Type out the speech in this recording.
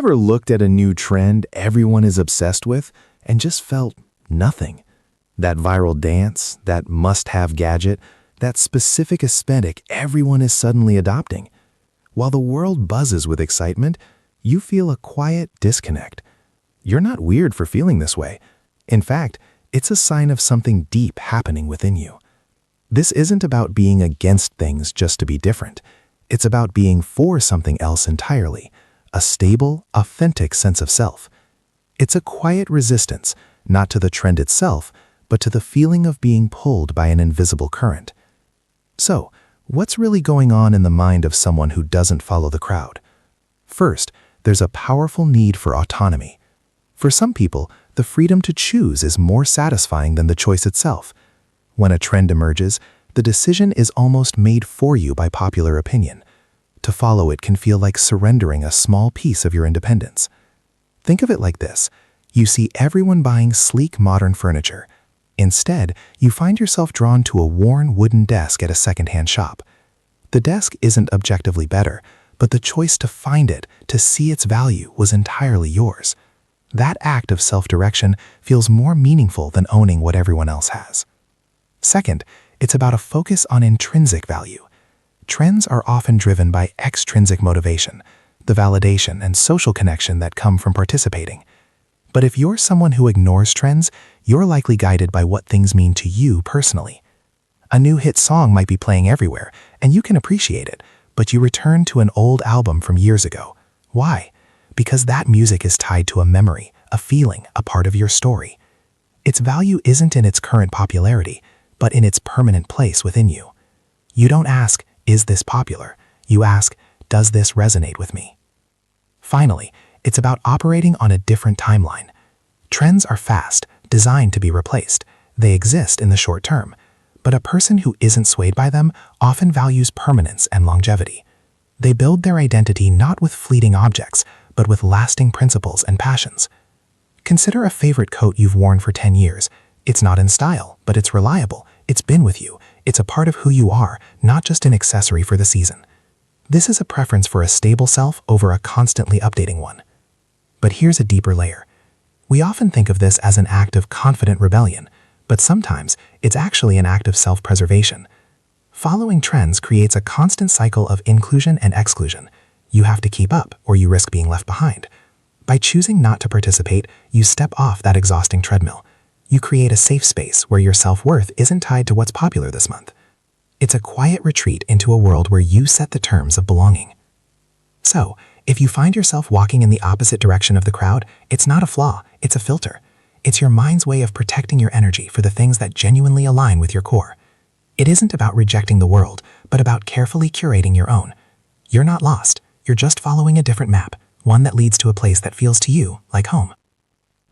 Ever looked at a new trend everyone is obsessed with and just felt nothing? That viral dance, that must-have gadget, that specific aesthetic everyone is suddenly adopting. While the world buzzes with excitement, you feel a quiet disconnect. You're not weird for feeling this way. In fact, it's a sign of something deep happening within you. This isn't about being against things just to be different. It's about being for something else entirely, a stable, authentic sense of self. It's a quiet resistance, not to the trend itself, but to the feeling of being pulled by an invisible current. So, what's really going on in the mind of someone who doesn't follow the crowd? First, there's a powerful need for autonomy. For some people, the freedom to choose is more satisfying than the choice itself. When a trend emerges, the decision is almost made for you by popular opinion. To follow it can feel like surrendering a small piece of your independence. Think of it like this. You see everyone buying sleek modern furniture. Instead, you find yourself drawn to a worn wooden desk at a secondhand shop. The desk isn't objectively better, but the choice to find it, to see its value, was entirely yours. That act of self-direction feels more meaningful than owning what everyone else has. Second, it's about a focus on intrinsic value. Trends are often driven by extrinsic motivation, the validation and social connection that come from participating. But if you're someone who ignores trends, you're likely guided by what things mean to you personally. A new hit song might be playing everywhere, and you can appreciate it, but you return to an old album from years ago. Why? Because that music is tied to a memory, a feeling, a part of your story. Its value isn't in its current popularity, but in its permanent place within you. You don't ask, is this popular? You ask, does this resonate with me? Finally, it's about operating on a different timeline. Trends are fast, designed to be replaced. They exist in the short term. But a person who isn't swayed by them often values permanence and longevity. They build their identity not with fleeting objects, but with lasting principles and passions. Consider a favorite coat you've worn for 10 years. It's not in style, but it's reliable. It's been with you. It's a part of who you are, not just an accessory for the season. This is a preference for a stable self over a constantly updating one. But here's a deeper layer. We often think of this as an act of confident rebellion, but sometimes it's actually an act of self-preservation. Following trends creates a constant cycle of inclusion and exclusion. You have to keep up, or you risk being left behind. By choosing not to participate, you step off that exhausting treadmill. You create a safe space where your self-worth isn't tied to what's popular this month. It's a quiet retreat into a world where you set the terms of belonging. So, if you find yourself walking in the opposite direction of the crowd, it's not a flaw, it's a filter. It's your mind's way of protecting your energy for the things that genuinely align with your core. It isn't about rejecting the world, but about carefully curating your own. You're not lost, you're just following a different map, one that leads to a place that feels to you like home.